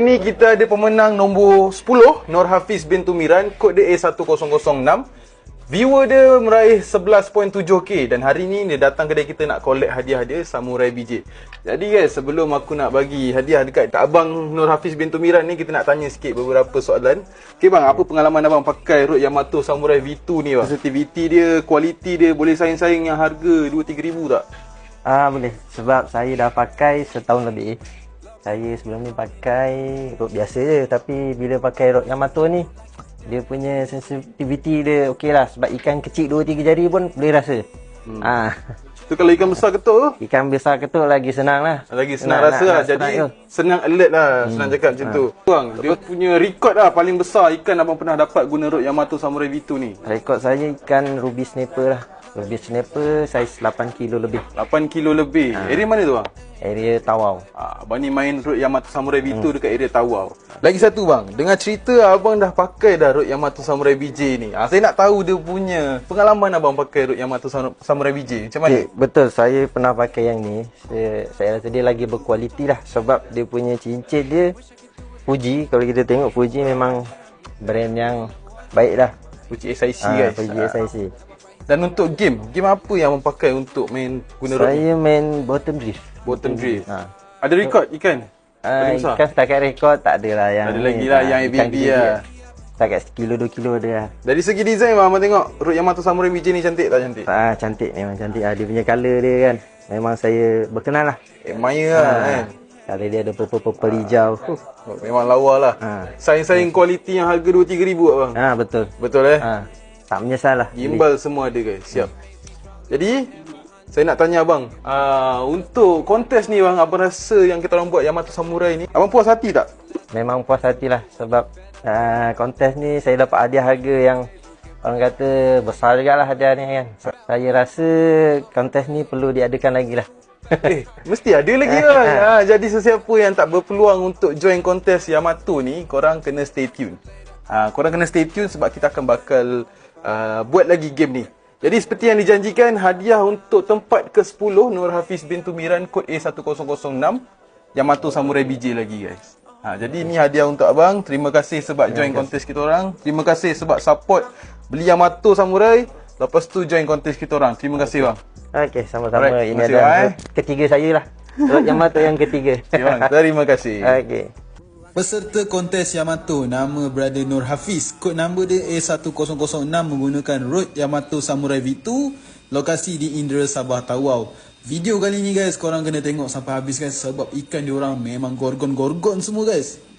Ini kita ada pemenang nombor 10, Nur Hafiz bin Tumiran, kod dia A1006. Viewer dia meraih 11.7k dan hari ni dia datang kedai kita nak collect hadiah dia, Samurai BJ. Jadi guys, sebelum aku nak bagi hadiah dekat abang Nur Hafiz bin Tumiran ni, kita nak tanya sikit beberapa soalan. Okay bang, apa pengalaman abang pakai Rode Yamato Samurai V2 ni bang? Sensitivity dia, kualiti dia boleh saing-saing yang harga 2-3 ribu tak? Boleh, sebab saya dah pakai setahun lebih. Saya sebelum ni pakai Rode biasa je, tapi bila pakai Rode Yamato ni, dia punya sensitivity dia okey lah. Sebab ikan kecil 2-3 jari pun boleh rasa. Tu kalau ikan besar ketuk tu? Ikan besar ketuk lagi senang lah. Lagi senang rasa lah. Jadi senang alert lah. Senang cakap macam tu. Bang, dia punya rekod lah paling besar ikan abang pernah dapat guna Rode Yamato Samurai V2 ni. Rekod saya ikan ruby snapper lah. Ruby snapper saiz 8 kilo lebih. 8 kilo lebih. Area mana tu bang? Area Tawau. Abang ni main Rode Yamato Samurai V2 dekat area Tawau. Lagi satu bang, dengar cerita abang dah pakai dah Rode Yamato Samurai BJ ni. Saya nak tahu dia punya pengalaman abang pakai Rode Yamato Samurai BJ. Macam mana? Betul, saya pernah pakai yang ni. Saya rasa dia lagi berkualiti lah. Sebab dia punya cincin dia Fuji. Kalau kita tengok Fuji memang brand yang baik lah. Fuji SIC guys. Fuji SIC. Dan untuk game apa yang abang pakai untuk main guna Rode? Saya main bottom drift. Bottom drift. Ada rekod ikan? Ikan setakat rekod tak ada lah yang ada lagi lah yang ABB lah. Setakat sekilo 2 kilo ada lah. Dari segi design abang tengok Rode Yamato Samurai BJ ni cantik tak cantik? Cantik, memang cantik lah. Dia punya colour dia kan, memang saya berkenan lah. Admire lah kan. Colour dia ada purple hijau. Memang lawa lah. Saing-saing kualiti yang harga 2-3 ribu abang. Betul. Betul Tak menyesal lah. Gimbal semua ada guys. Siap. Jadi saya nak tanya abang, untuk kontes ni bang, abang rasa yang kita orang buat Yamato Samurai ni, abang puas hati tak? Memang puas hati lah. Sebab kontes ni saya dapat hadiah harga yang orang kata besar juga lah hadiah ni kan. Saya rasa kontes ni perlu diadakan lagi lah. Mesti ada lagi bang. Jadi sesiapa yang tak berpeluang untuk join kontes Yamato ni, korang kena stay tune. Korang kena stay tune sebab kita akan bakal buat lagi game ni. Jadi seperti yang dijanjikan, hadiah untuk tempat ke-10 Nur Hafiz bin Tumiran, kod A1006, Yamato Samurai BJ lagi guys. Jadi ni hadiah untuk abang. Terima kasih sebab join kontes kita orang. Terima kasih sebab support beli Yamato Samurai. Lepas tu join kontes kita orang. Terima kasih bang. Okey, sama-sama. Ini adalah ketiga saya lah. Yamato yang ketiga. Terima kasih. Okey. Peserta kontes Yamato, nama brother Nur Hafiz. Kod nombor dia A1006 menggunakan Rode Yamato Samurai V2. Lokasi di Indra Sabah Tawau. Video kali ni guys, korang kena tengok sampai habis guys. Sebab ikan diorang memang gorgon-gorgon semua guys.